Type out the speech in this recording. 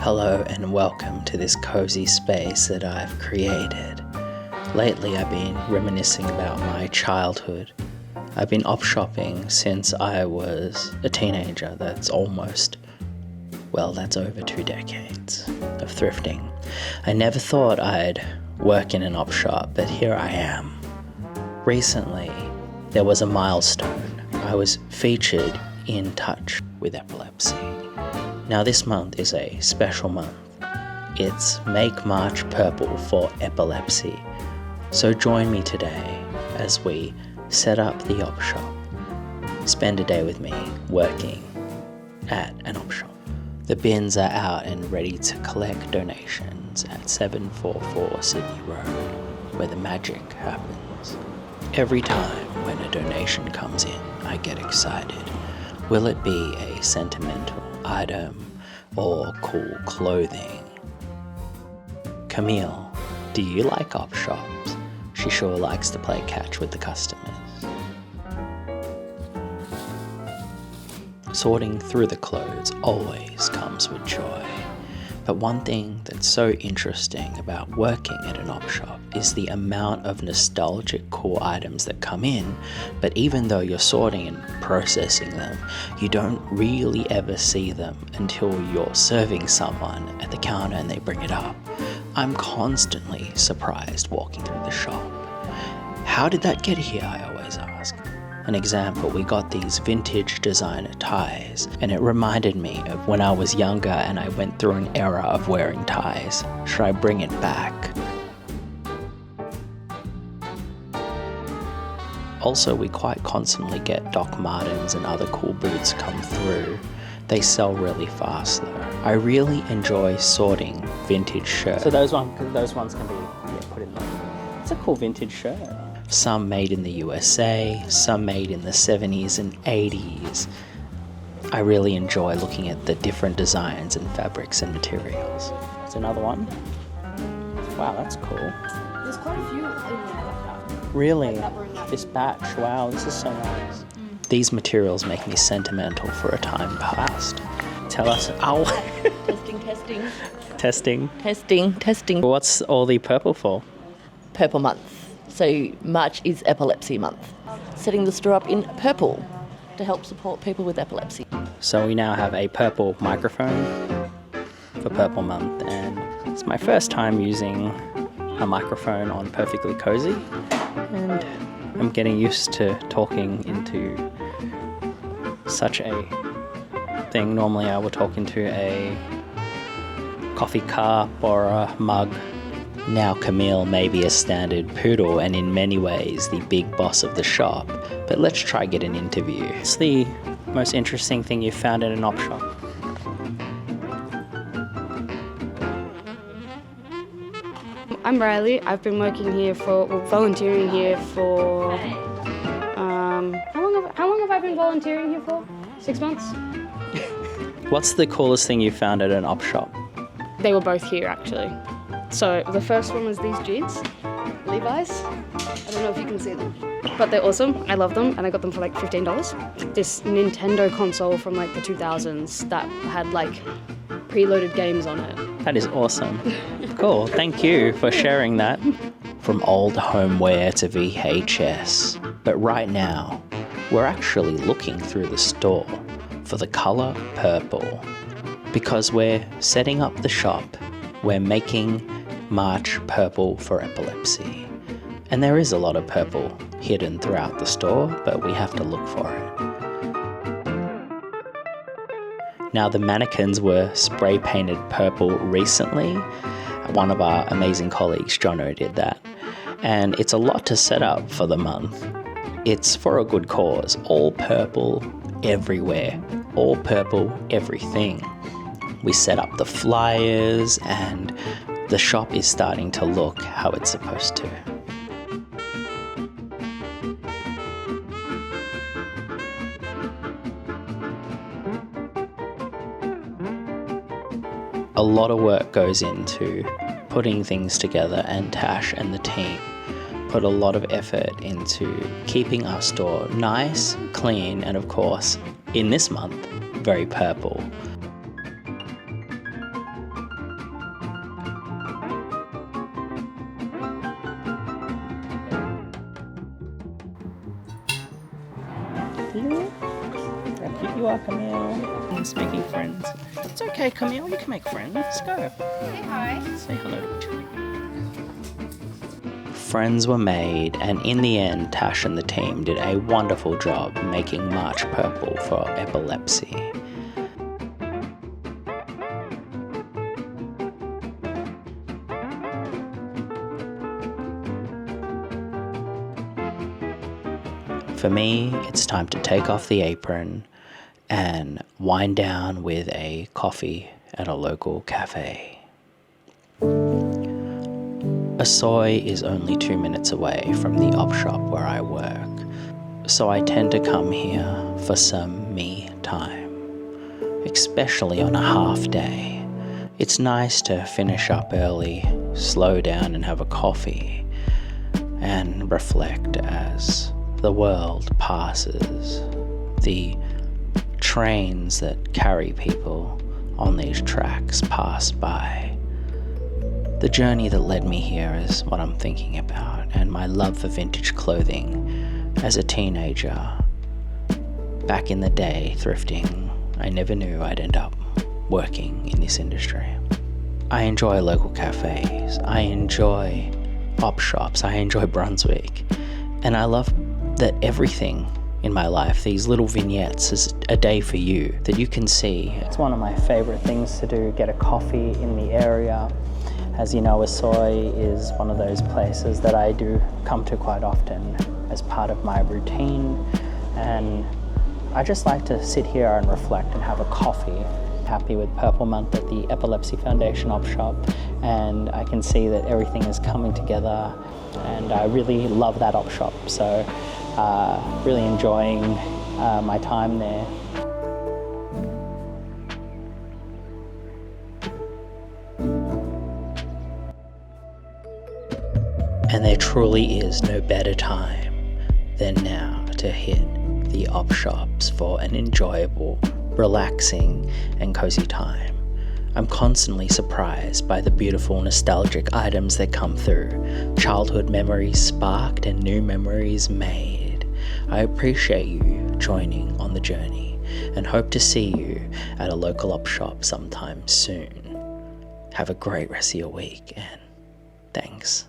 Hello and welcome to this cozy space that I've created. Lately I've been reminiscing about my childhood. I've been op shopping since I was a teenager. That's over 2 decades of thrifting. I never thought I'd work in an op shop, but here I am. Recently, there was a milestone. I was featured in Touch with Epilepsy. Now this month is a special month. It's Make March Purple for Epilepsy. So join me today as we set up the op shop. Spend a day with me working at an op shop. The bins are out and ready to collect donations at 744 Sydney Road, where the magic happens. Every time when a donation comes in, I get excited. Will it be a sentimental item or cool clothing? Camille, do you like op shops? She sure likes to play catch with the customers. Sorting through the clothes always comes with joy. But one thing that's so interesting about working at an op shop is the amount of nostalgic cool items that come in, but even though you're sorting and processing them, you don't really ever see them until you're serving someone at the counter and they bring it up. I'm constantly surprised walking through the shop. How did that get here, I always ask. An example, we got these vintage designer ties, and it reminded me of when I was younger and I went through an era of wearing ties. Should I bring it back? Also, we quite constantly get Doc Martens and other cool boots come through. They sell really fast though. I really enjoy sorting vintage shirts. So those ones can be put in there. It's a cool vintage shirt. Some made in the USA, some made in the 70s and 80s. I really enjoy looking at the different designs and fabrics and materials. There's another one. Wow, that's cool. There's quite a few in there like that. Really? Like This batch, wow, this is so nice. These materials make me sentimental for a time past. Tell us, ow. Testing. What's all the purple for? Purple month. So March is Epilepsy month. Setting the store up in purple to help support people with epilepsy. So we now have a purple microphone for Purple Month, and it's my first time using a microphone on Perfectly Cozy, and I'm getting used to talking into such a thing. Normally I would talk into a coffee cup or a mug. Now Camille may be a standard poodle and in many ways the big boss of the shop, but let's try get an interview. What's the most interesting thing you found in an op shop? I'm Riley. I've been volunteering here for, how long have I been volunteering here for? 6 months? What's the coolest thing you found at an op shop? They were both here actually. So the first one was these jeans, Levi's. I don't know if you can see them, but they're awesome. I love them, and I got them for like $15. This Nintendo console from like the 2000s that had like preloaded games on it. That is awesome. Cool, thank you for sharing that. From old homeware to VHS, but right now, we're actually looking through the store for the colour purple. Because we're setting up the shop, we're making March Purple for Epilepsy. And there is a lot of purple hidden throughout the store, but we have to look for it. Now the mannequins were spray painted purple recently. One of our amazing colleagues, Jono, did that. And it's a lot to set up for the month. It's for a good cause. All purple everywhere. All purple everything. We set up the flyers and the shop is starting to look how it's supposed to. A lot of work goes into putting things together, and Tash and the team put a lot of effort into keeping our store nice, clean, and of course, in this month, very purple. are, Camille. It's making friends. It's okay, Camille. You can make friends. Go. Say hi. Say hello. Friends were made, and in the end, Tash and the team did a wonderful job making March purple for Epilepsy. For me, it's time to take off the apron and wind down with a coffee at a local cafe. Assoy is only 2 minutes away from the op shop where I work, so I tend to come here for some me time, especially on a half day. It's nice to finish up early, slow down and have a coffee, and reflect as the world passes. The trains that carry people on these tracks pass by. The journey that led me here is what I'm thinking about, and my love for vintage clothing as a teenager. Back in the day, thrifting, I never knew I'd end up working in this industry. I enjoy local cafes, I enjoy op shops, I enjoy Brunswick, and I love that everything in my life, these little vignettes, is a day for you that you can see. It's one of my favorite things to do, get a coffee in the area. As you know, Assoy is one of those places that I do come to quite often as part of my routine, and I just like to sit here and reflect and have a coffee. Happy with Purple Month at the Epilepsy Foundation op shop, and I can see that everything is coming together, and I really love that op shop, so really enjoying my time there. And there truly is no better time than now to hit the op shops for an enjoyable, relaxing and cozy time. I'm constantly surprised by the beautiful nostalgic items that come through, childhood memories sparked and new memories made. I appreciate you joining on the journey and hope to see you at a local op shop sometime soon. Have a great rest of your week, and thanks.